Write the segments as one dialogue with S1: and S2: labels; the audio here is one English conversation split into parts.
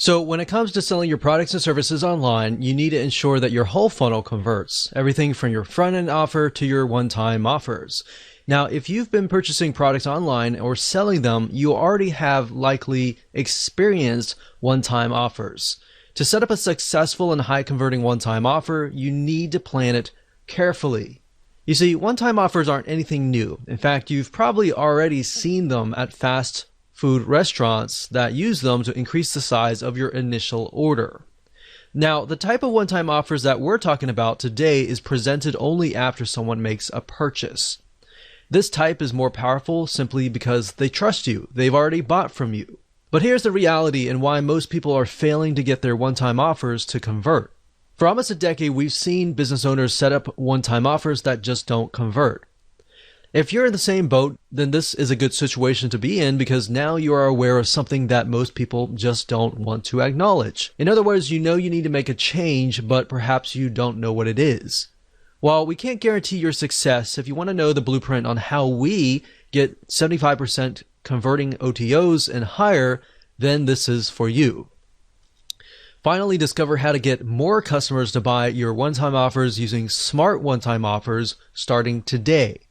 S1: So when it comes to selling your products and services online, you need to ensure that your whole funnel converts, everything from your front-end offer to your one-time offers. Now, if you've been purchasing products online or selling them, you already have likely experienced one-time offers. To set up a successful and high-converting one-time offer, you need to plan it carefully. You see, one-time offers aren't anything new. In fact, you've probably already seen them at fast food restaurants that use them to increase the size of your initial order. Now, the type of one-time offers that we're talking about today is presented only after someone makes a purchase. This type is more powerful simply because they trust you. They've already bought from you. But here's the reality and why most people are failing to get their one-time offers to convert. For almost a decade, we've seen business owners set up one-time offers that just don't convert. If you're in the same boat, then this is a good situation to be in because now you are aware of something that most people just don't want to acknowledge. In other words, you know you need to make a change, but perhaps you don't know what it is. While we can't guarantee your success, if you want to know the blueprint on how we get 75% converting OTOs and higher, then this is for you. Finally, discover how to get more customers to buy your one-time offers using smart one-time offers starting today.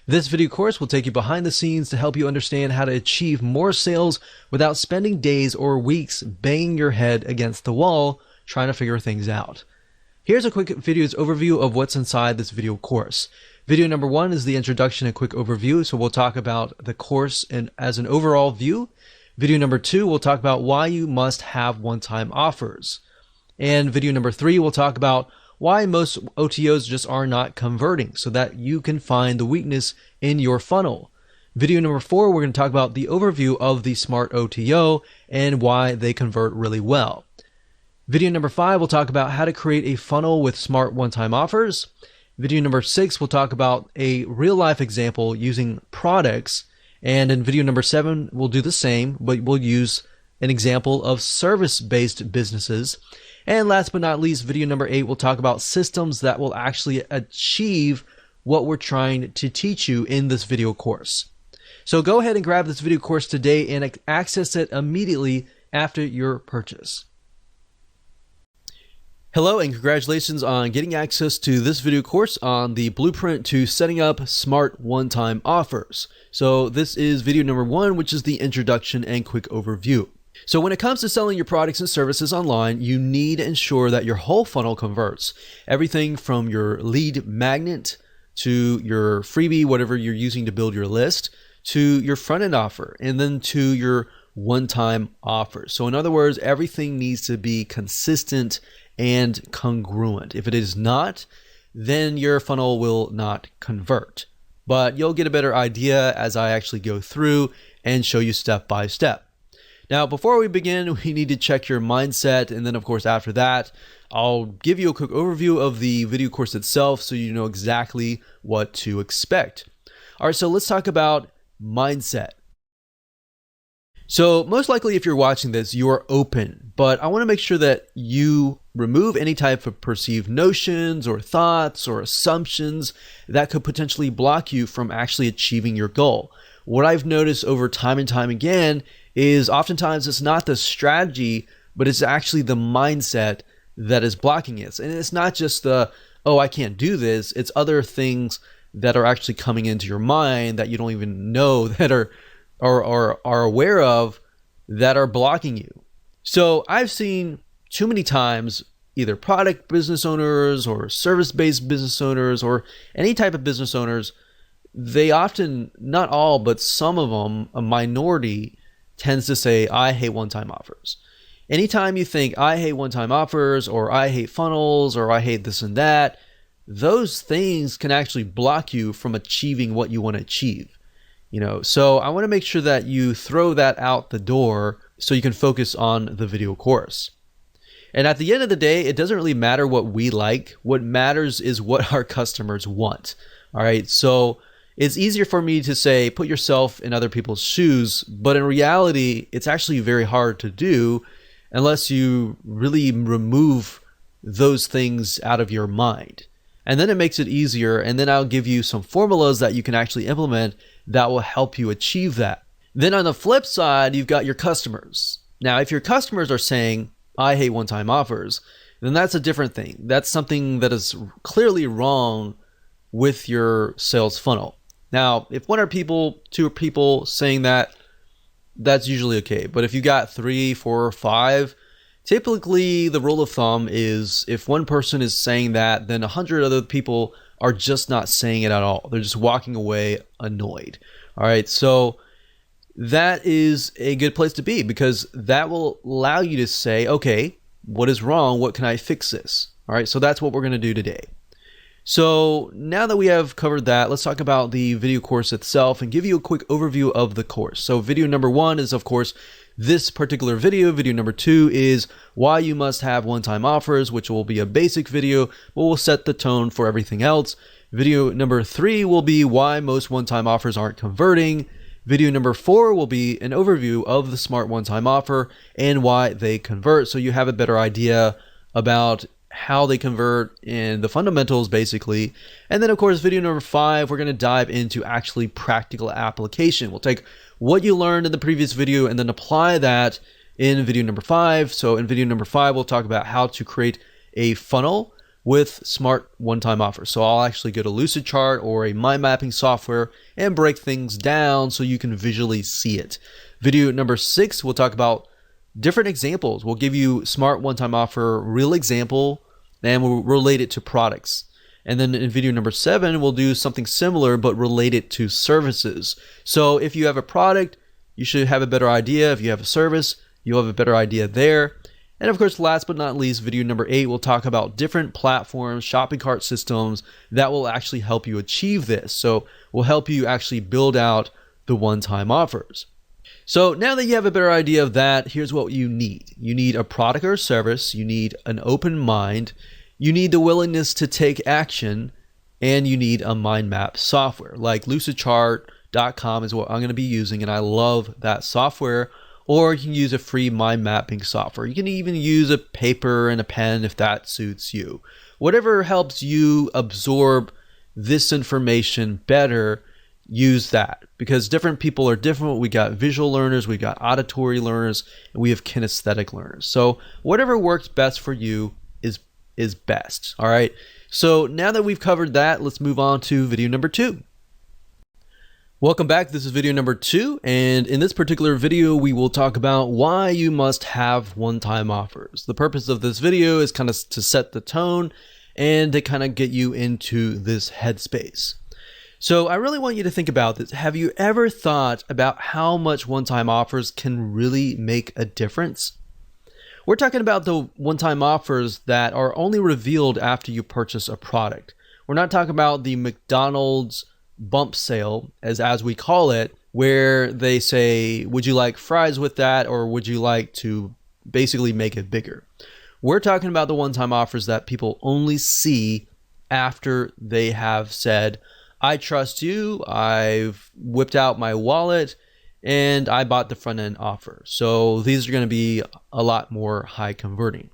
S1: This video course will take you behind the scenes to help you understand how to achieve more sales without spending days or weeks banging your head against the wall trying to figure things out. Here's a quick video's overview of what's inside this video course. Video number 1 is the introduction and quick overview, so we'll talk about the course as an overall view. Video number 2, we'll talk about why you must have one-time offers. And video number 3, we'll talk about why most OTOs just are not converting so that you can find the weakness in your funnel. Video number 4, we're going to talk about the overview of the Smart OTO and why they convert really well. Video number 5, we'll talk about how to create a funnel with smart one-time offers. Video number 6, we'll talk about a real-life example using products. And in video number 7, we'll do the same, but we'll use an example of service-based businesses. And last but not least, video number 8, we'll talk about systems that will actually achieve what we're trying to teach you in this video course. So go ahead and grab this video course today and access it immediately after your purchase. Hello and congratulations on getting access to this video course on the blueprint to setting up smart one-time offers. So this is video number 1, which is the introduction and quick overview. So when it comes to selling your products and services online, you need to ensure that your whole funnel converts. Everything from your lead magnet to your freebie, whatever you're using to build your list, to your front-end offer, and then to your one-time offer. So in other words, everything needs to be consistent and congruent. If it is not, then your funnel will not convert. But you'll get a better idea as I actually go through and show you step by step. Now, before we begin, we need to check your mindset. And then, of course, after that, I'll give you a quick overview of the video course itself so you know exactly what to expect. All right, so let's talk about mindset. So most likely if you're watching this, you are open, but I want to make sure that you remove any type of perceived notions or thoughts or assumptions that could potentially block you from actually achieving your goal. What I've noticed over time and time again is oftentimes it's not the strategy, but it's actually the mindset that is blocking it. And it's not just the, oh, I can't do this. It's other things that are actually coming into your mind that you don't even know that are aware of that are blocking you. So I've seen too many times either product business owners or service-based business owners or any type of business owners, they often, not all, but some of them, a minority, tends to say, I hate one-time offers. Anytime you think, I hate one-time offers, or I hate funnels, or I hate this and that, those things can actually block you from achieving what you want to achieve. So I want to make sure that you throw that out the door so you can focus on the video course. And at the end of the day, it doesn't really matter what we like. What matters is what our customers want. All right. So it's easier for me to say, put yourself in other people's shoes. But in reality, it's actually very hard to do unless you really remove those things out of your mind. And then it makes it easier. And then I'll give you some formulas that you can actually implement that will help you achieve that. Then on the flip side, you've got your customers. Now, if your customers are saying, I hate one-time offers, then that's a different thing. That's something that is clearly wrong with your sales funnel. Now, if one or two people saying that, that's usually okay. But if you got 3, 4, or 5, typically the rule of thumb is if one person is saying that, then 100 other people are just not saying it at all. They're just walking away annoyed. All right, so that is a good place to be, because that will allow you to say, okay, what is wrong? What can I fix this? All right, so that's what we're going to do today. So now that we have covered that, let's talk about the video course itself and give you a quick overview of the course. So video number 1 is, of course, this particular video. Video number 2 is why you must have one-time offers, which will be a basic video, but will set the tone for everything else. Video number 3 will be why most one-time offers aren't converting. Video number 4 will be an overview of the smart one-time offer and why they convert, so you have a better idea about how they convert and the fundamentals, basically. And then, of course, video number 5, we're going to dive into actually practical application. We'll take what you learned in the previous video and then apply that in video number 5. So in video number 5, we'll talk about how to create a funnel with smart one-time offers. So I'll actually get a Lucidchart or a mind mapping software and break things down so you can visually see it. Video number 6, we'll talk about different examples. We'll give you smart one-time offer real example, and we'll relate it to products. And then in video number 7, we'll do something similar but relate it to services. So if you have a product, you should have a better idea. If you have a service, you'll have a better idea there. And of course, last but not least, video number 8, we'll talk about different platforms, shopping cart systems that will actually help you achieve this. So we'll help you actually build out the one-time offers. So now that you have a better idea of that, here's what you need. You need a product or service, you need an open mind, you need the willingness to take action, and you need a mind map software. Like Lucidchart.com is what I'm going to be using, and I love that software. Or you can use a free mind mapping software. You can even use a paper and a pen if that suits you. Whatever helps you absorb this information better, use that, because different people are different. We got visual learners, we got auditory learners, and we have kinesthetic learners. So whatever works best for you is best. All right. So now that we've covered that, let's move on to video number 2. Welcome back. This is video number 2, and in this particular video, we will talk about why you must have one-time offers. The purpose of this video is kind of to set the tone and to kind of get you into this headspace. So I really want you to think about this. Have you ever thought about how much one-time offers can really make a difference? We're talking about the one-time offers that are only revealed after you purchase a product. We're not talking about the McDonald's bump sale, as we call it, where they say, would you like fries with that, or would you like to basically make it bigger? We're talking about the one-time offers that people only see after they have said, I trust you, I've whipped out my wallet, and I bought the front end offer. So these are going to be a lot more high converting.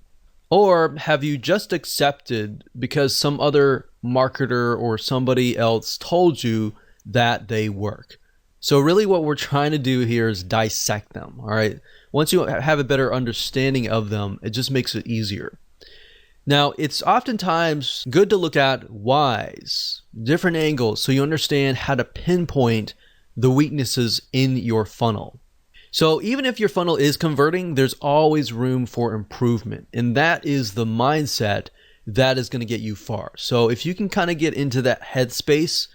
S1: Or have you just accepted because some other marketer or somebody else told you that they work? So really what we're trying to do here is dissect them, all right? Once you have a better understanding of them, it just makes it easier. Now, it's oftentimes good to look at whys, different angles, so you understand how to pinpoint the weaknesses in your funnel. So even if your funnel is converting, there's always room for improvement. And that is the mindset that is going to get you far. So if you can kind of get into that headspace,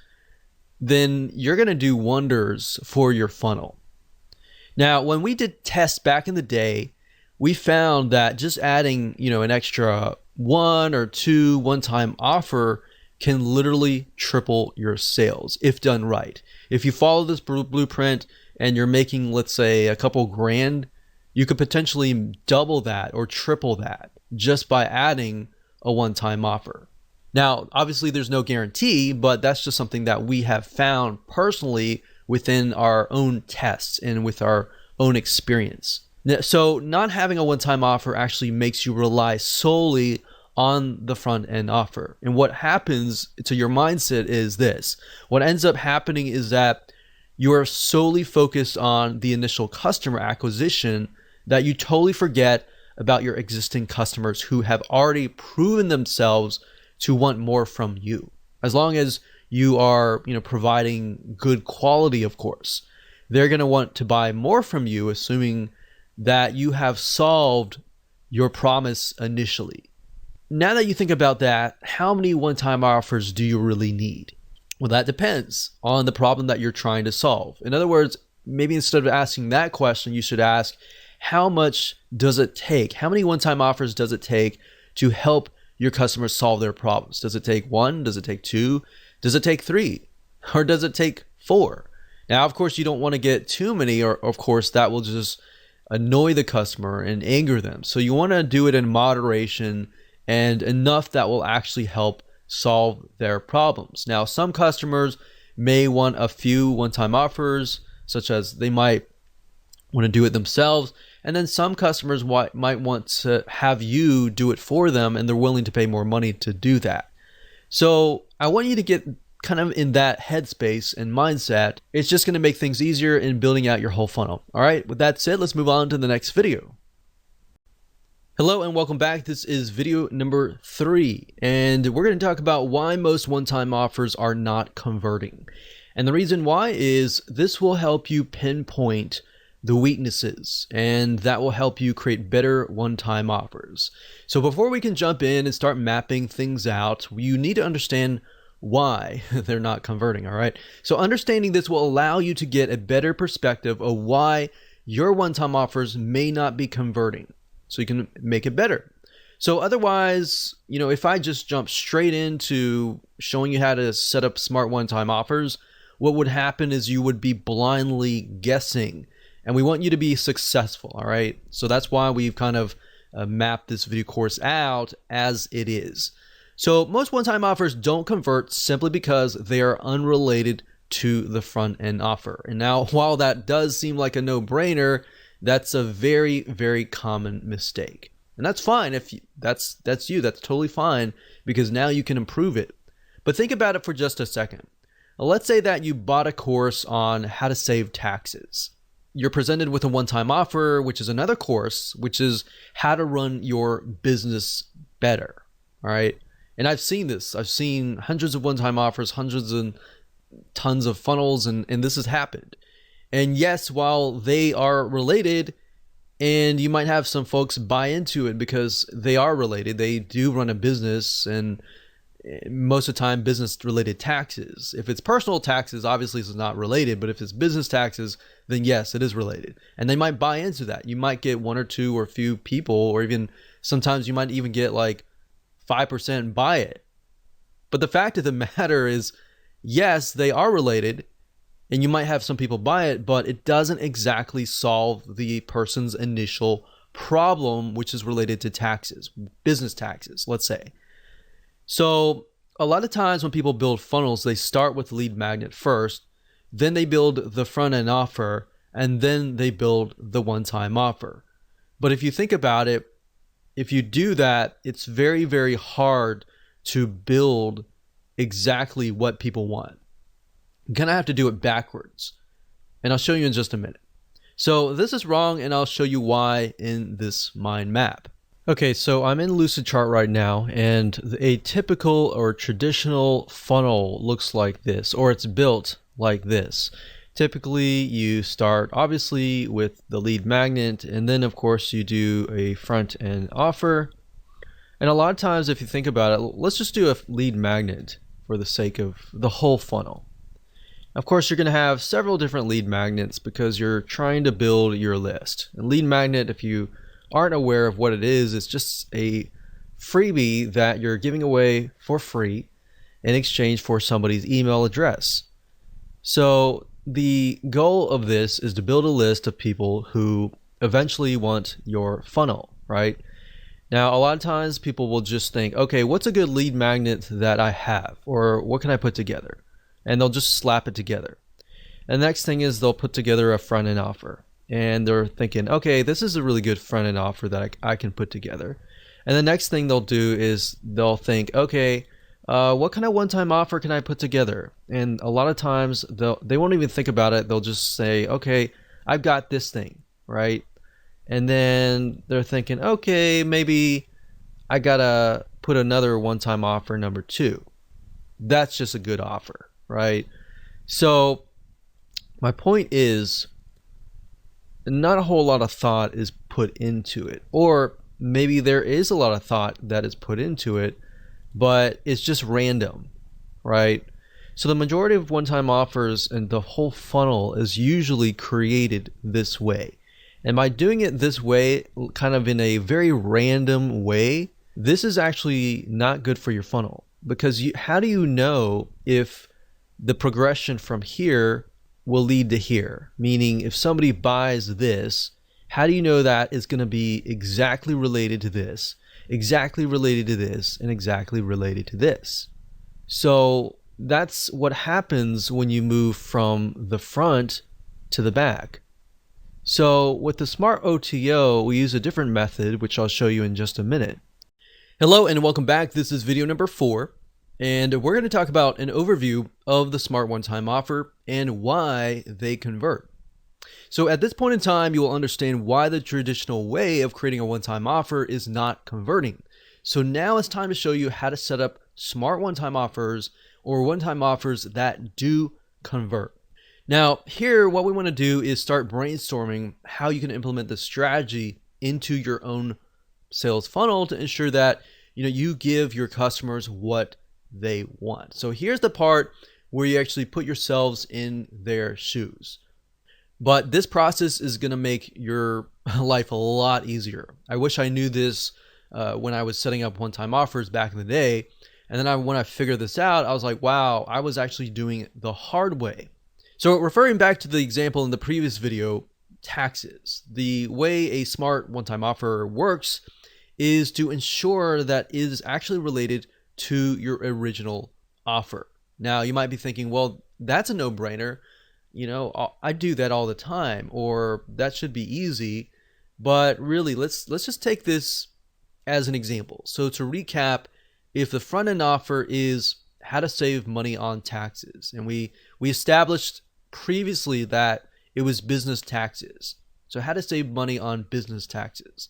S1: then you're going to do wonders for your funnel. Now, when we did tests back in the day, we found that just adding, an extra 1 or 2 one-time offer can literally triple your sales if done right. If you follow this blueprint and you're making, let's say, a couple grand, you could potentially double that or triple that just by adding a one-time offer. Now, obviously there's no guarantee, but that's just something that we have found personally within our own tests and with our own experience. So not having a one-time offer actually makes you rely solely on the front end offer. And what happens to your mindset is this. What ends up happening is that you are solely focused on the initial customer acquisition, that you totally forget about your existing customers who have already proven themselves to want more from you. As long as you are, providing good quality, of course, they're going to want to buy more from you, assuming that you have solved your promise initially. Now that you think about that, how many one-time offers do you really need? Well, that depends on the problem that you're trying to solve. In other words, maybe instead of asking that question, you should ask, how much does it take? How many one-time offers does it take to help your customers solve their problems? Does it take 1? Does it take 2? Does it take 3? Or does it take 4? Now, of course, you don't want to get too many, or of course, that will just annoy the customer and anger them. So you want to do it in moderation and enough that will actually help solve their problems. Now, some customers may want a few one-time offers, such as they might want to do it themselves. And then some customers might want to have you do it for them, and they're willing to pay more money to do that. So I want you to get kind of in that headspace and mindset. It's just going to make things easier in building out your whole funnel. All right, with that said, let's move on to the next video. Hello and welcome back. This is video number 3, and we're going to talk about why most one-time offers are not converting. And the reason why is this will help you pinpoint the weaknesses, and that will help you create better one-time offers. So before we can jump in and start mapping things out, you need to understand why they're not converting, all right? So understanding this will allow you to get a better perspective of why your one-time offers may not be converting, so you can make it better. So otherwise, if I just jump straight into showing you how to set up smart one-time offers, what would happen is you would be blindly guessing. And we want you to be successful, all right? So that's why we've kind of mapped this video course out as it is. So most one-time offers don't convert simply because they are unrelated to the front-end offer. And now, while that does seem like a no-brainer, that's a very, very common mistake. And that's fine if that's totally fine, because now you can improve it. But think about it for just a second. Let's say that you bought a course on how to save taxes. You're presented with a one-time offer, which is another course, which is how to run your business better, all right? And I've seen this. I've seen hundreds of one-time offers, hundreds and tons of funnels, and this has happened. And yes, while they are related, and you might have some folks buy into it because they are related, they do run a business, and most of the time business-related taxes. If it's personal taxes, obviously it's not related, but if it's business taxes, then yes, it is related. And they might buy into that. You might get 1 or 2 or a few people, or even sometimes you might even get like 5% buy it. But the fact of the matter is, yes, they are related, and you might have some people buy it, but it doesn't exactly solve the person's initial problem, which is related to taxes, business taxes, let's say. So a lot of times when people build funnels, they start with lead magnet first, then they build the front end offer, and then they build the one-time offer. But if you think about it, if you do that, it's very, very hard to build exactly what people want. You kind of have to do it backwards. And I'll show you in just a minute. So this is wrong, and I'll show you why in this mind map. Okay, so I'm in Lucidchart right now, and a typical or traditional funnel looks like this, or it's built like this. Typically, you start obviously with the lead magnet, and then of course you do a front end offer. And a lot of times, if you think about it, let's just do a lead magnet for the sake of the whole funnel. Of course, you're going to have several different lead magnets because you're trying to build your list. A lead magnet, if you aren't aware of what it is, it's just a freebie that you're giving away for free in exchange for somebody's email address. So the goal of this is to build a list of people who eventually want your funnel, right? Now, a lot of times people will just think, okay, what's a good lead magnet that I have, or what can I put together? And they'll just slap it together. And the next thing is they'll put together a front end offer. And they're thinking, okay, this is a really good front end offer that I can put together. And the next thing they'll do is they'll think, okay, what kind of one-time offer can I put together? And a lot of times they won't even think about it. They'll just say, okay, I've got this thing, right? and then they're thinking, okay, maybe I gotta put another one-time offer number 2. That's just a good offer, right? So my point is, not a whole lot of thought is put into it, or maybe there is a lot of thought that is put into it, but it's just random, right? So the majority of one-time offers and the whole funnel is usually created this way. And by doing it this way, kind of in a very random way, this is actually not good for your funnel, because how do you know if the progression from here will lead to here? Meaning, if somebody buys this, how do you know that is going to be exactly related to this, exactly related to this, and exactly related to this? So that's what happens when you move from the front to the back. So with the Smart OTO, we use a different method, which I'll show you in just a minute. Hello and welcome back. This is video number 4, and we're going to talk about an overview of the Smart One-Time Offer and why they convert. So at this point in time, you will understand why the traditional way of creating a one-time offer is not converting. So now it's time to show you how to set up smart one-time offers, or one-time offers that do convert. Now here, what we want to do is start brainstorming how you can implement this strategy into your own sales funnel to ensure that you give your customers what they want. So here's the part where you actually put yourselves in their shoes. But this process is going to make your life a lot easier. I wish I knew this when I was setting up one-time offers back in the day. And then when I figured this out, I was like, wow, I was actually doing it the hard way. So referring back to the example in the previous video, taxes. The way a smart one-time offer works is to ensure that it is actually related to your original offer. Now you might be thinking, well, that's a no-brainer. I do that all the time, or that should be easy. But really, let's just take this as an example. So to recap, if the front end offer is how to save money on taxes, and we established previously that it was business taxes. So how to save money on business taxes.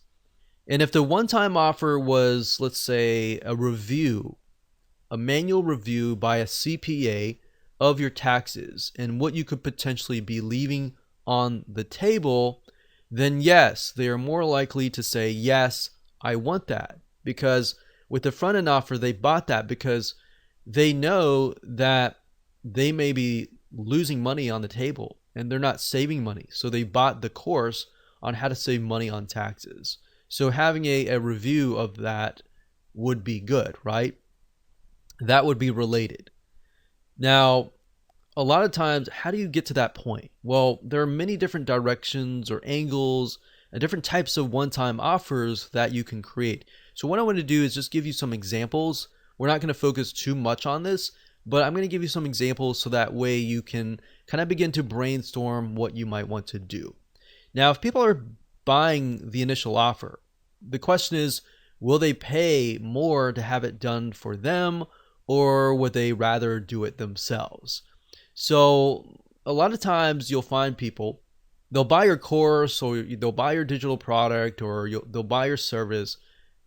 S1: And if the one-time offer was, let's say, a manual review by a CPA of your taxes and what you could potentially be leaving on the table, then yes, they are more likely to say, yes, I want that. Because with the front end offer, they bought that because they know that they may be losing money on the table and they're not saving money. So they bought the course on how to save money on taxes. So having a review of that would be good, right? That would be related. Now, a lot of times, how do you get to that point? Well, there are many different directions or angles and different types of one-time offers that you can create. So what I want to do is just give you some examples. We're not going to focus too much on this, but I'm going to give you some examples so that way you can kind of begin to brainstorm what you might want to do. Now, if people are buying the initial offer, the question is, will they pay more to have it done for them, or would they rather do it themselves? So a lot of times you'll find people, they'll buy your course, or they'll buy your digital product, or they'll buy your service,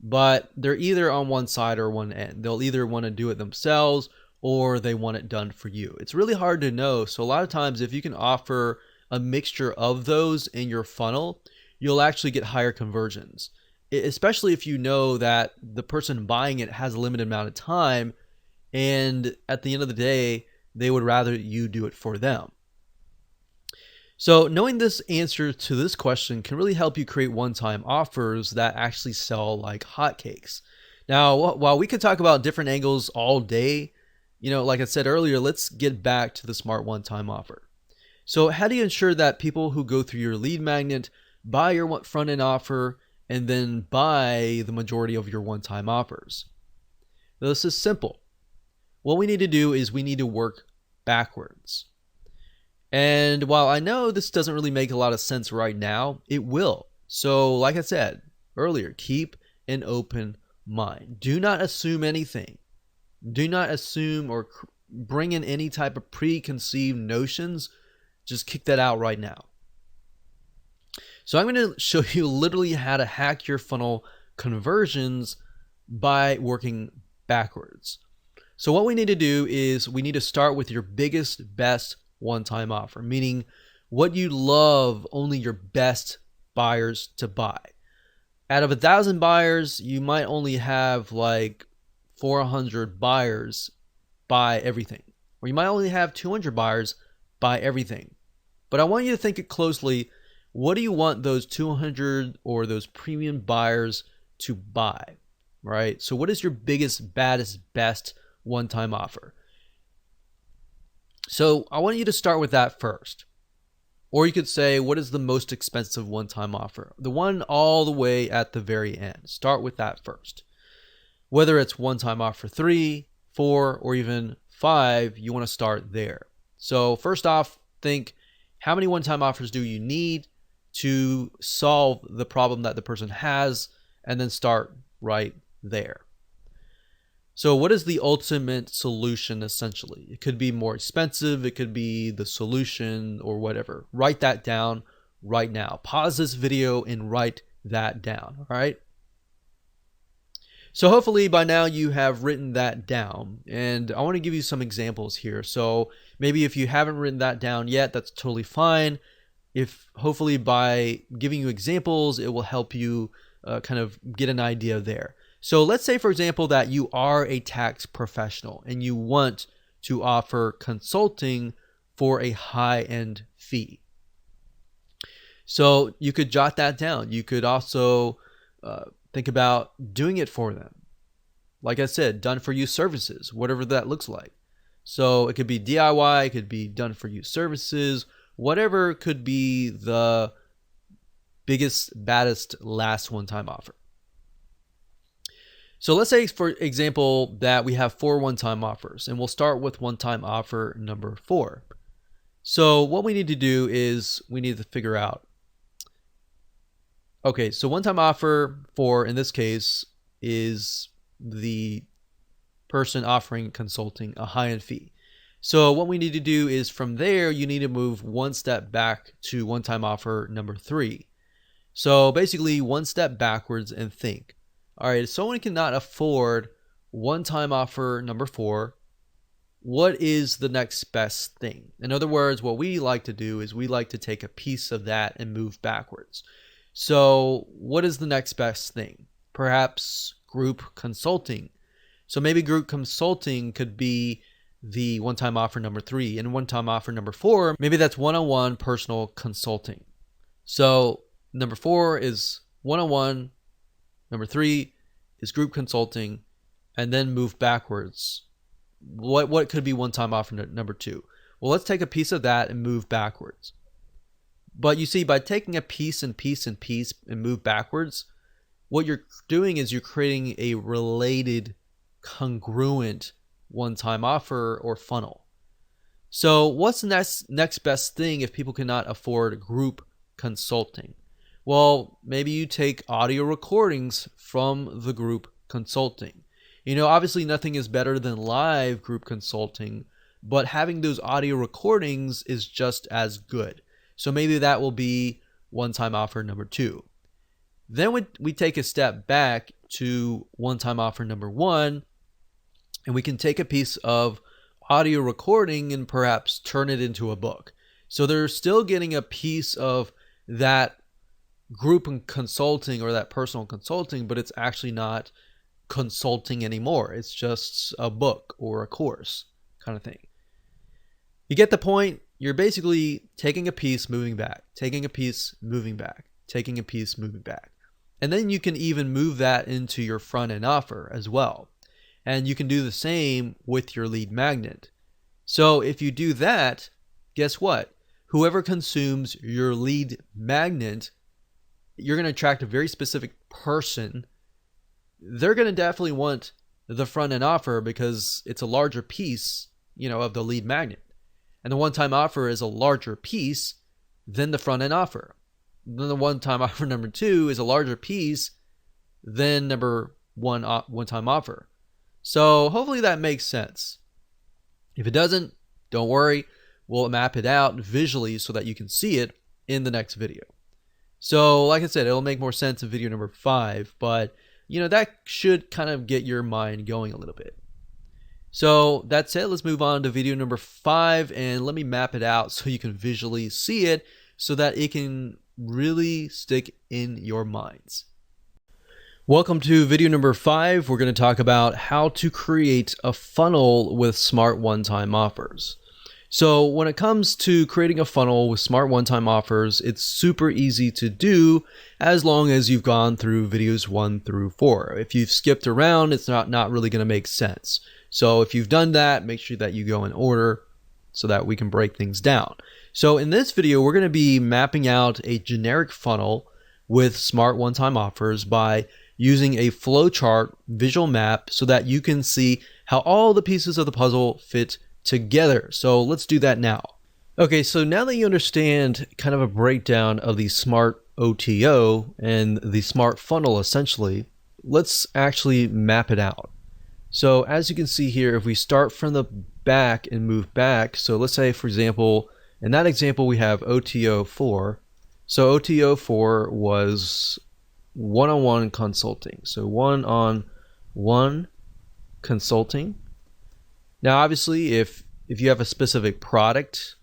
S1: but they're either on one side or one end. They'll either want to do it themselves or they want it done for you. It's really hard to know. So a lot of times, if you can offer a mixture of those in your funnel, you'll actually get higher conversions, especially if you know that the person buying it has a limited amount of time, and at the end of the day, they would rather you do it for them. So knowing this answer to this question can really help you create one-time offers that actually sell like hotcakes. Now, while we could talk about different angles all day, like I said earlier, let's get back to the smart one-time offer. So how do you ensure that people who go through your lead magnet buy your front-end offer and then buy the majority of your one-time offers? This is simple. What we need to do is we need to work backwards. And while I know this doesn't really make a lot of sense right now, it will. So like I said earlier, keep an open mind. Do not assume anything. Do not assume or bring in any type of preconceived notions. Just kick that out right now. So I'm going to show you literally how to hack your funnel conversions by working backwards. So what we need to do is we need to start with your biggest, best one-time offer, meaning what you love only your best buyers to buy. Out of 1,000 buyers, you might only have like 400 buyers buy everything, or you might only have 200 buyers buy everything. But I want you to think it closely. What do you want those 200 or those premium buyers to buy, right? So what is your biggest, baddest, best one-time offer? So I want you to start with that first. Or you could say, what is the most expensive one-time offer? The one all the way at the very end. Start with that first. Whether it's one-time offer 3, 4, or even 5, you want to start there. So first off, think, how many one-time offers do you need to solve the problem that the person has, and then start right there. So what is the ultimate solution essentially? It could be more expensive, it could be the solution or whatever. Write that down right now. Pause this video and write that down, all right? So hopefully by now you have written that down, and I want to give you some examples here. So maybe if you haven't written that down yet, that's totally fine. If hopefully by giving you examples, it will help you kind of get an idea there. So let's say, for example, that you are a tax professional and you want to offer consulting for a high-end fee. So you could jot that down. You could also think about doing it for them. Like I said, done for you services, whatever that looks like. So it could be DIY, it could be done for you services, whatever could be the biggest, baddest, last one-time offer. So let's say, for example, that we have 4 one-time offers, and we'll start with one-time offer number 4. So what we need to do is we need to figure out, okay, so one-time offer 4 in this case is the person offering consulting a high-end fee. So what we need to do is from there, you need to move one step back to one-time offer number 3. So basically one step backwards and think, all right, if someone cannot afford one-time offer number 4, what is the next best thing? In other words, what we like to do is we like to take a piece of that and move backwards. So what is the next best thing? Perhaps group consulting. So maybe group consulting could be the one-time offer number 3, and one-time offer number 4, maybe that's one-on-one personal consulting. So number 4 is one-on-one, number 3 is group consulting, and then move backwards. What could be one-time offer number 2? Well, let's take a piece of that and move backwards. But you see, by taking a piece and piece and piece and move backwards, what you're doing is you're creating a related, congruent one-time offer or funnel. So what's the next best thing if people cannot afford group consulting? Well, maybe you take audio recordings from the group consulting. You know, obviously nothing is better than live group consulting, but having those audio recordings is just as good. So maybe that will be one-time offer number 2. Then we take a step back to one-time offer number 1, and we can take a piece of audio recording and perhaps turn it into a book. So they're still getting a piece of that group and consulting or that personal consulting, but it's actually not consulting anymore. It's just a book or a course kind of thing. You get the point? You're basically taking a piece, moving back, taking a piece, moving back, taking a piece, moving back. And then you can even move that into your front end offer as well. And you can do the same with your lead magnet. So if you do that, guess what? Whoever consumes your lead magnet, you're going to attract a very specific person. They're going to definitely want the front end offer because it's a larger piece, of the lead magnet. And the one-time offer is a larger piece than the front end offer. Then the one-time offer number 2 is a larger piece than number 1 one-time offer. So hopefully that makes sense. If it doesn't, don't worry. We'll map it out visually so that you can see it in the next video. So like I said, it'll make more sense in video number 5, but that should kind of get your mind going a little bit. So that's it. Let's move on to video number 5, and let me map it out so you can visually see it so that it can really stick in your minds. Welcome to video number 5. We're going to talk about how to create a funnel with smart one-time offers. So when it comes to creating a funnel with smart one-time offers, it's super easy to do as long as you've gone through videos 1 through 4. If you've skipped around, it's not really going to make sense. So if you've done that, make sure that you go in order so that we can break things down. So in this video, we're going to be mapping out a generic funnel with smart one-time offers by using a flowchart visual map so that you can see how all the pieces of the puzzle fit together. So let's do that now. Okay, so now that you understand kind of a breakdown of the smart OTO and the smart funnel essentially, let's actually map it out. So as you can see here, if we start from the back and move back, so let's say for example, in that example we have OTO 4. So OTO 4 was one-on-one consulting. So one-on-one consulting. Now obviously if you have a specific product,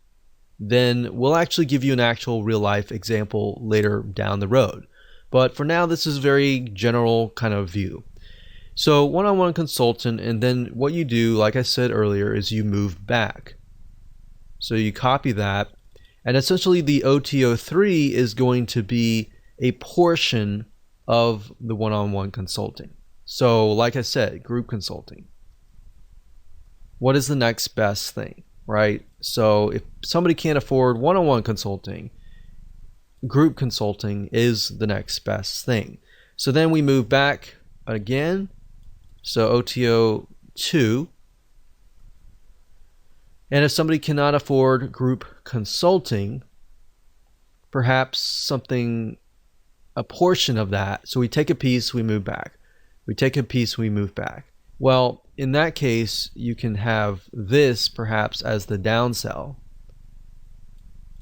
S1: then we'll actually give you an actual real life example later down the road. But for now, this is a very general kind of view. So one-on-one consultant, and then what you do, like I said earlier, is you move back. So you copy that, and essentially the OTO 3 is going to be a portion of the one-on-one consulting. So like I said, group consulting. What is the next best thing, right? So if somebody can't afford one-on-one consulting, group consulting is the next best thing. So then we move back again. So OTO 2. And if somebody cannot afford group consulting, perhaps a portion of that. So we take a piece, we move back. We take a piece, we move back. Well, in that case, you can have this perhaps as the downsell.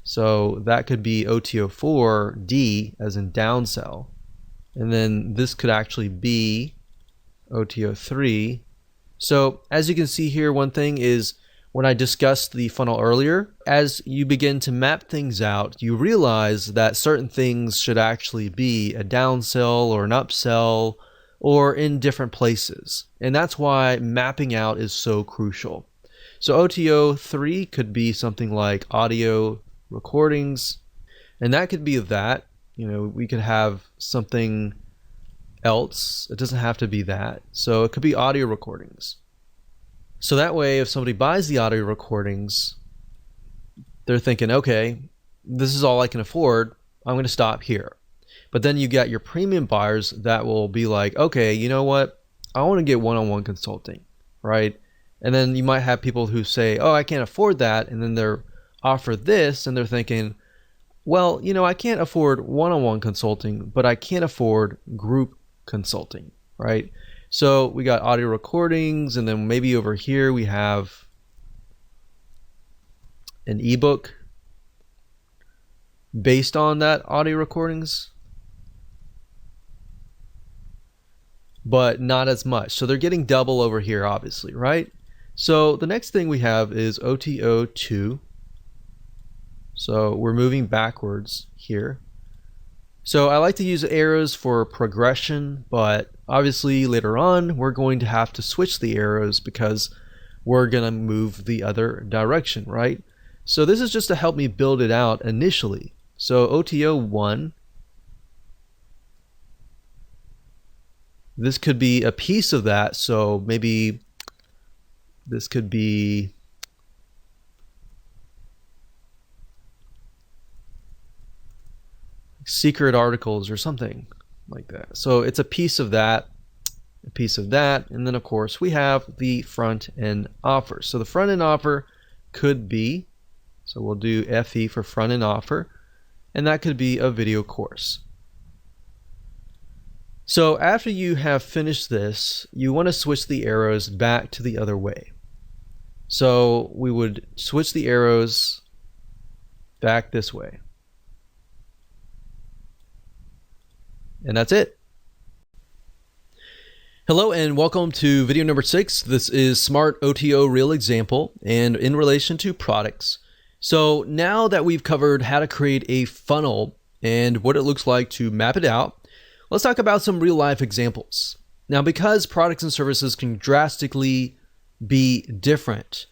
S1: So that could be OTO 4D as in downsell. And then this could actually be OTO 3. So as you can see here, one thing is when I discussed the funnel earlier, as you begin to map things out, you realize that certain things should actually be a downsell or an upsell or in different places. And that's why mapping out is so crucial. So OTO 3 could be something like audio recordings, and that could be that. We could have something else. It doesn't have to be that. So it could be audio recordings. So that way, if somebody buys the audio recordings, they're thinking, okay, this is all I can afford. I'm going to stop here. But then you got your premium buyers that will be like, okay, you know what? I want to get one-on-one consulting, right? And then you might have people who say, oh, I can't afford that. And then they're offered this and they're thinking, well, I can't afford one-on-one consulting, but I can't afford group consulting, right? So we got audio recordings, and then maybe over here we have an ebook based on that audio recordings, but not as much. So they're getting double over here, obviously, right? So the next thing we have is OTO 2. So we're moving backwards here. So I like to use arrows for progression, but obviously later on we're going to have to switch the arrows because we're going to move the other direction, right? So this is just to help me build it out initially. So OTO 1, this could be a piece of that. So maybe this could be secret articles or something like that. So it's a piece of that, and then of course we have the front end offer. So the front end offer could be, so we'll do FE for front end offer, and that could be a video course. So after you have finished this, you want to switch the arrows back to the other way. So we would switch the arrows back this way. And that's it. Hello and welcome to video number 6. This is Smart OTO Real Example and in relation to products. So now that we've covered how to create a funnel and what it looks like to map it out, let's talk about some real life examples. Now, because products and services can drastically be different,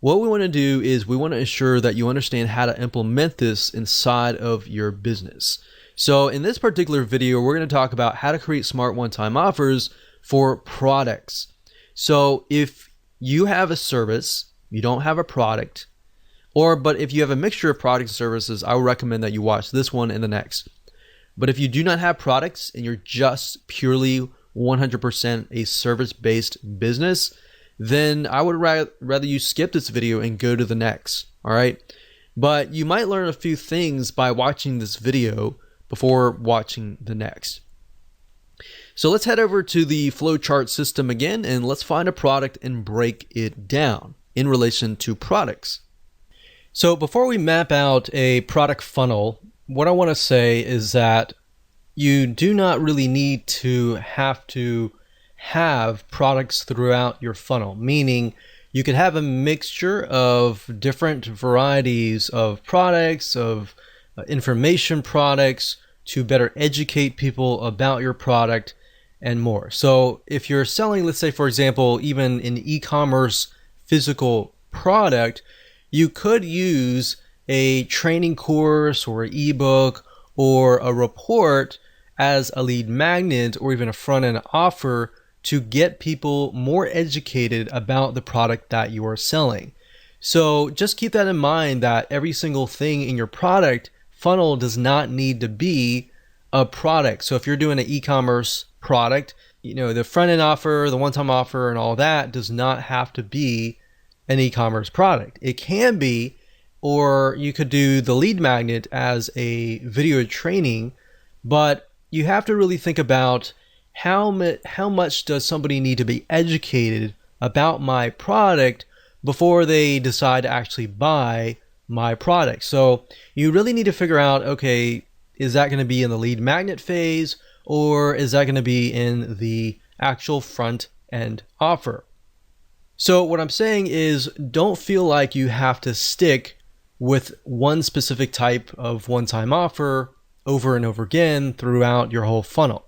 S1: what we want to do is we want to ensure that you understand how to implement this inside of your business. So in this particular video, we're going to talk about how to create smart one-time offers for products. So if you have a service, you don't have a product, but if you have a mixture of products and services, I would recommend that you watch this one and the next. But if you do not have products and you're just purely 100% a service-based business, then I would rather you skip this video and go to the next, all right? But you might learn a few things by watching this video before watching the next. So let's head over to the flowchart system again, and let's find a product and break it down in relation to products. So before we map out a product funnel, what I want to say is that you do not really need to have products throughout your funnel, meaning you could have a mixture of different varieties of products, of information products to better educate people about your product and more. So if you're selling, let's say, for example, even an e-commerce physical product, you could use a training course or an ebook or a report as a lead magnet or even a front-end offer to get people more educated about the product that you are selling. So just keep that in mind, that every single thing in your product funnel does not need to be a product. So if you're doing an e-commerce product, the front-end offer, the one-time offer and all that does not have to be an e-commerce product. It can be, or you could do the lead magnet as a video training, but you have to really think about how much does somebody need to be educated about my product before they decide to actually buy my product. So you really need to figure out, okay, is that going to be in the lead magnet phase, or is that going to be in the actual front end offer? So what I'm saying is, don't feel like you have to stick with one specific type of one-time offer over and over again throughout your whole funnel.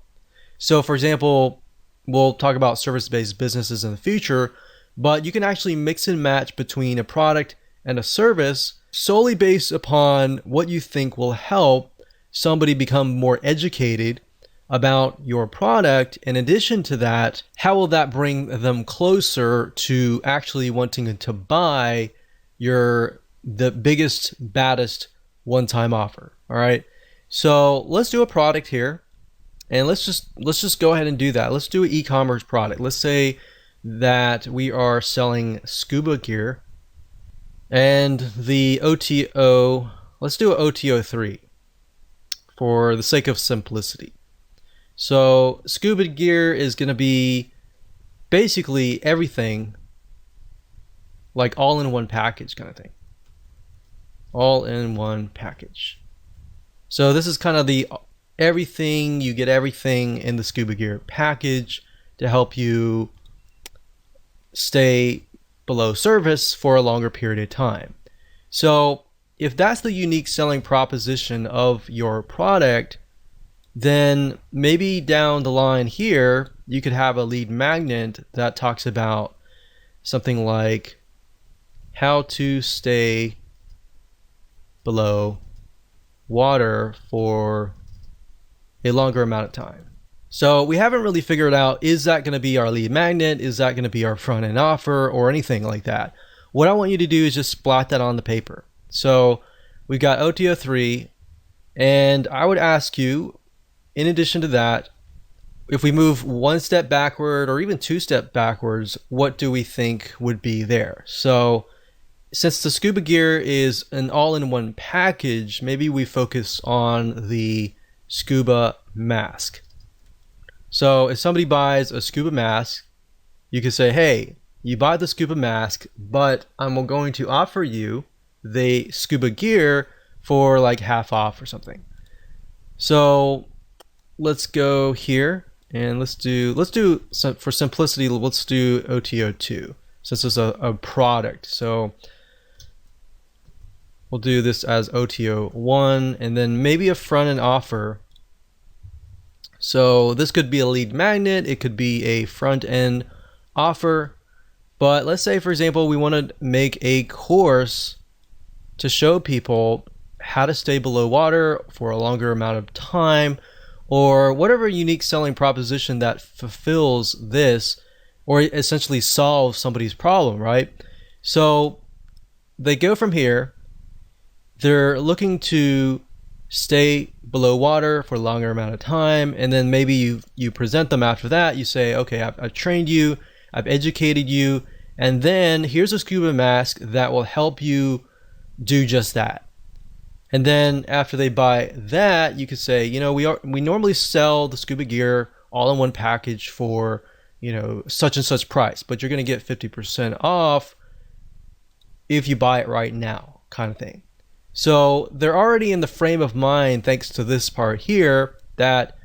S1: So for example, we'll talk about service-based businesses in the future, but you can actually mix and match between a product and a service solely based upon what you think will help somebody become more educated about your product. In addition to that, how will that bring them closer to actually wanting to buy the biggest, baddest one-time offer? All right. So let's do a product here, and let's just go ahead and do that. Let's do an e-commerce product. Let's say that we are selling scuba gear, and the OTO. Let's do an OTO 3 for the sake of simplicity. So scuba gear is going to be basically everything, like all in one package kind of thing. All in one package. So this is kind of the everything, you get everything in the scuba gear package to help you stay below surface for a longer period of time. So if that's the unique selling proposition of your product, then maybe down the line here, you could have a lead magnet that talks about something like how to stay below water for a longer amount of time. So we haven't really figured out, is that going to be our lead magnet? Is that going to be our front end offer or anything like that? What I want you to do is just splat that on the paper. So we've got OTO 3, and I would ask you, in addition to that, if we move one step backward or even two steps backwards, what do we think would be there? So since the scuba gear is an all-in-one package, maybe we focus on the scuba mask. So if somebody buys a scuba mask, you could say, hey, you buy the scuba mask, but I'm going to offer you the scuba gear for like half off or something. So let's go here and let's do for simplicity, let's do OTO2 since it's a product. So we'll do this as OTO1 and then maybe a front end offer. So this could be a lead magnet, it could be a front end offer, but let's say for example we want to make a course to show people how to stay below water for a longer amount of time, or whatever unique selling proposition that fulfills this or essentially solves somebody's problem, right? So they go from here, they're looking to stay below water for a longer amount of time, and then maybe you present them after that. You say, okay, I've trained you, I've educated you, and then here's a scuba mask that will help you do just that. And then after they buy that, you could say, you know, we normally sell the scuba gear all in one package for, you know, such and such price, but you're going to get 50% off if you buy it right now, kind of thing. So they're already in the frame of mind, thanks to this part here, that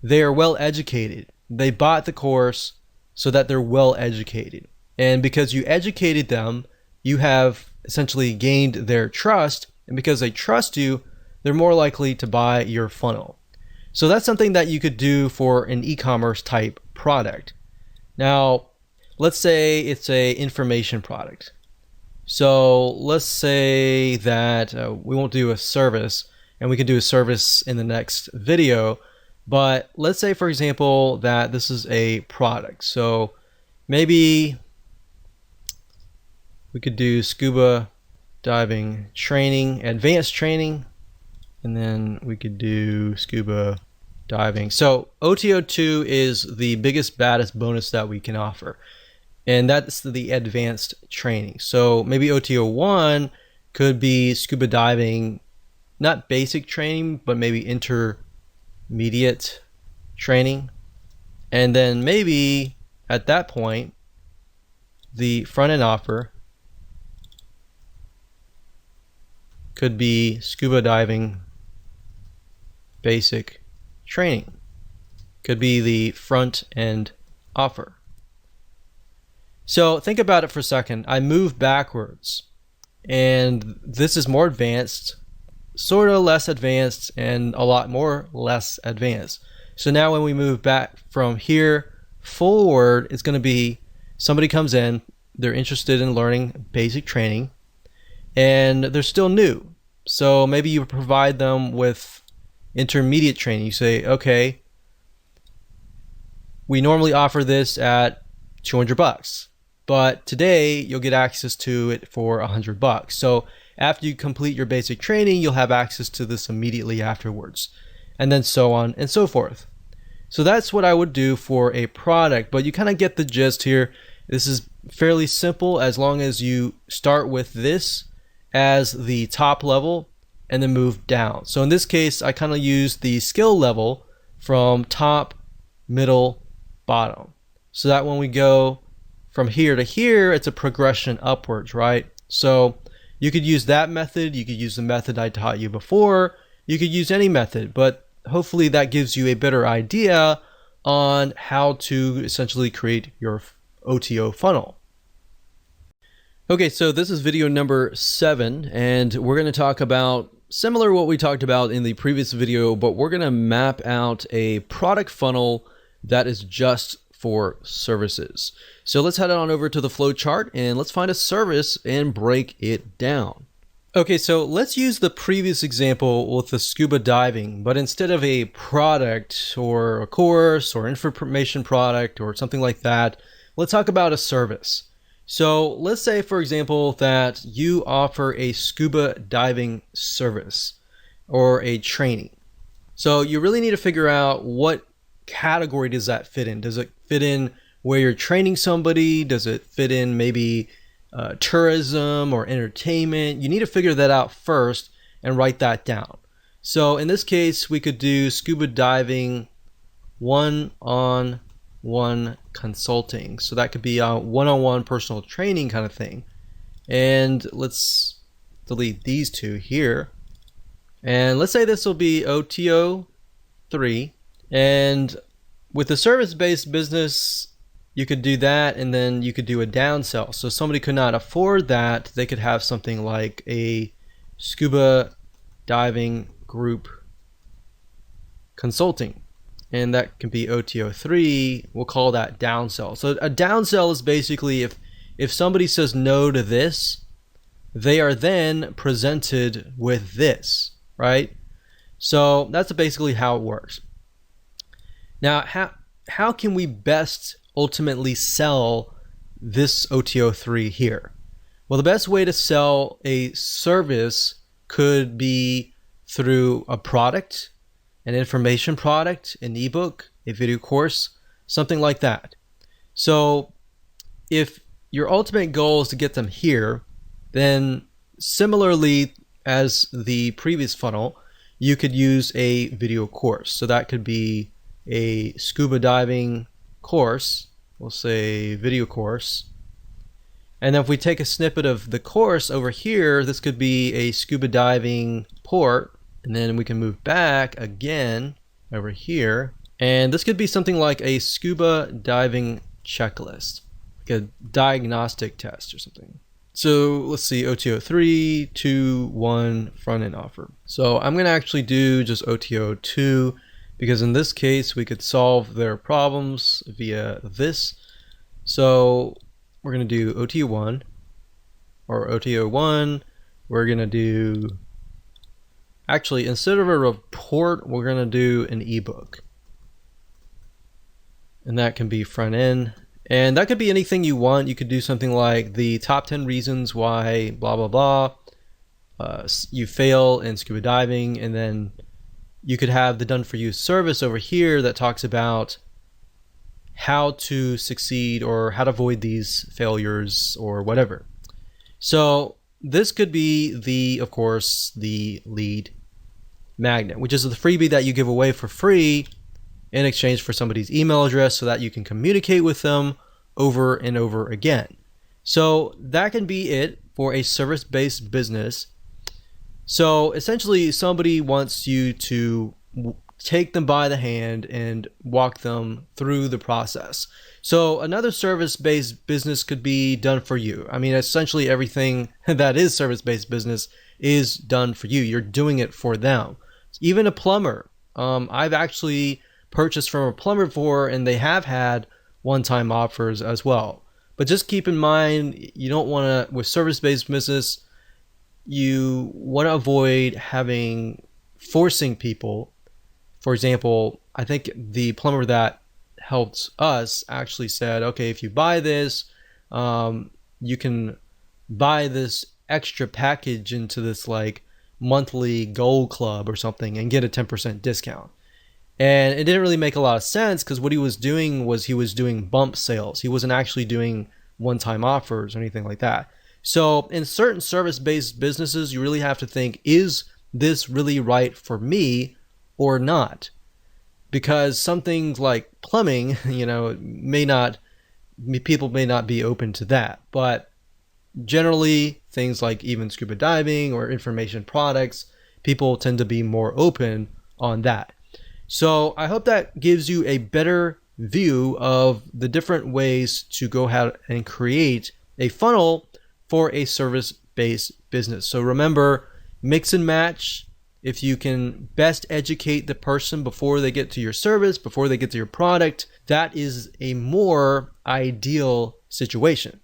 S1: they are well educated. They bought the course so that they're well educated. And because you educated them, you have essentially gained their trust. And because they trust you, they're more likely to buy your funnel. So that's something that you could do for an e-commerce type product. Now, let's say it's a information product. So let's say that we won't do a service, and we can do a service in the next video. But let's say, for example, that this is a product. So maybe we could do scuba diving training, advanced training, and then we could do scuba diving. So OTO2 is the biggest, baddest bonus that we can offer, and that's the advanced training. So maybe OTO1 could be scuba diving, not basic training, but maybe intermediate training. And then maybe at that point, the front end offer could be scuba diving basic training. Could be the front end offer. So think about it for a second. I move backwards, and this is more advanced, sort of less advanced, and a lot more less advanced. So now when we move back from here forward, it's going to be somebody comes in, they're interested in learning basic training, and they're still new. So maybe you provide them with intermediate training. You say, okay, we normally offer this at $200, but today you'll get access to it for $100. So after you complete your basic training, you'll have access to this immediately afterwards, and then so on and so forth. So that's what I would do for a product, but you kind of get the gist here. This is fairly simple as long as you start with this as the top level and then move down. So in this case, I kind of use the skill level from top, middle, bottom, so that when we go from here to here, it's a progression upwards, right? So you could use that method, you could use the method I taught you before, you could use any method, but hopefully that gives you a better idea on how to essentially create your OTO funnel. Okay, so this is video number 7, and we're going to talk about similar to what we talked about in the previous video, but we're going to map out a product funnel that is just for services. So let's head on over to the flow chart and let's find a service and break it down. Okay, so let's use the previous example with the scuba diving, but instead of a product or a course or information product or something like that, let's talk about a service. So let's say, for example, that you offer a scuba diving service or a training. So you really need to figure out what category does that fit in. Does it fit in where you're training somebody? Does it fit in maybe tourism or entertainment? You need to figure that out first and write that down. So in this case, we could do scuba diving one-on-one consulting. So that could be a one-on-one personal training kind of thing. And let's delete these two here. And let's say this will be OTO 3. And with the service-based business, you could do that, and then you could do a downsell. So somebody could not afford that. They could have something like a scuba diving group consulting, and that can be OTO3. We'll call that downsell. So a downsell is basically if somebody says no to this, they are then presented with this, right? So that's basically how it works. Now, how can we best ultimately sell this OTO3 here? Well, the best way to sell a service could be through a product, an information product, an ebook, a video course, something like that. So if your ultimate goal is to get them here, then similarly as the previous funnel, you could use a video course. So that could be a scuba diving course, we'll say video course. And then if we take a snippet of the course over here, this could be a scuba diving port. And then we can move back again over here. And this could be something like a scuba diving checklist, like a diagnostic test or something. So let's see, OTO 3, 2, 1, front end offer. So I'm going to actually do just OTO 2 because in this case we could solve their problems via this. So we're going to do OTO 1 or OTO 1. We're going to do, actually instead of a report, we're going to do an ebook. And that can be front end. And that could be anything you want. You could do something like the top 10 reasons why blah, blah, blah. You fail in scuba diving. And then you could have the done for you service over here that talks about how to succeed or how to avoid these failures or whatever. So this could be of course, the lead magnet, which is the freebie that you give away for free in exchange for somebody's email address so that you can communicate with them over and over again. So that can be it for a service-based business. So essentially somebody wants you to take them by the hand and walk them through the process. So another service-based business could be done for you. I mean, essentially everything that is service-based business is done for you. You're doing it for them. Even a plumber. I've actually purchased from a plumber before, and they have had one-time offers as well. But just keep in mind, you don't want to, with service-based business, you want to avoid forcing people. For example, I think the plumber that helped us actually said, okay, if you buy this, you can buy this extra package into this like monthly gold club or something and get a 10% discount. And it didn't really make a lot of sense because what he was doing was he was doing bump sales. He wasn't actually doing one-time offers or anything like that. So in certain service-based businesses, you really have to think, is this really right for me or not? Because some things like plumbing, people may not be open to that. But generally, things like even scuba diving or information products, people tend to be more open on that. So I hope that gives you a better view of the different ways to go ahead and create a funnel for a service-based business. So remember, mix and match. If you can best educate the person before they get to your service, before they get to your product, that is a more ideal situation.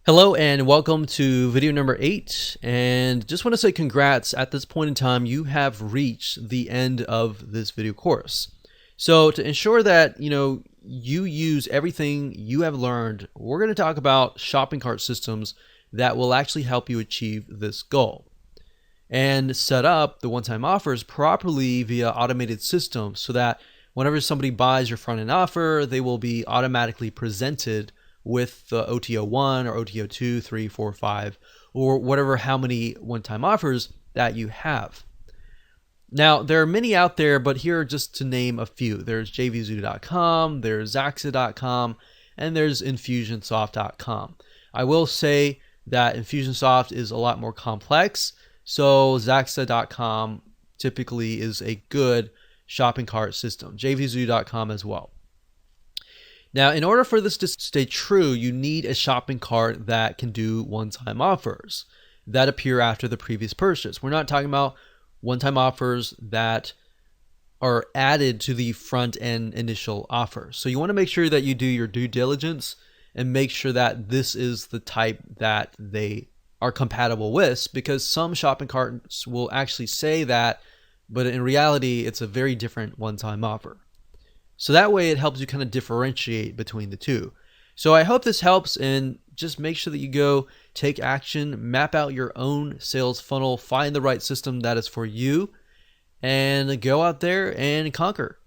S1: Hello and welcome to video number 8, and just want to say congrats. At this point in time, you have reached the end of this video course. So to ensure that you use everything you have learned, we're going to talk about shopping cart systems that will actually help you achieve this goal and set up the one-time offers properly via automated systems so that whenever somebody buys your front-end offer, they will be automatically presented with the OTO 1 or OTO 2, 3, 4, 5, or whatever, how many one-time offers that you have. Now, there are many out there, but here are just to name a few. There's jvzoo.com, there's zaxa.com, and there's infusionsoft.com. I will say that Infusionsoft is a lot more complex, so zaxa.com typically is a good shopping cart system, jvzoo.com as well. Now, in order for this to stay true, you need a shopping cart that can do one-time offers that appear after the previous purchase. We're not talking about one-time offers that are added to the front end initial offer. So you want to make sure that you do your due diligence and make sure that this is the type that they are compatible with, because some shopping carts will actually say that, but in reality, it's a very different one-time offer. So that way it helps you kind of differentiate between the two. So I hope this helps, and just make sure that you go take action, map out your own sales funnel, find the right system that is for you, and go out there and conquer.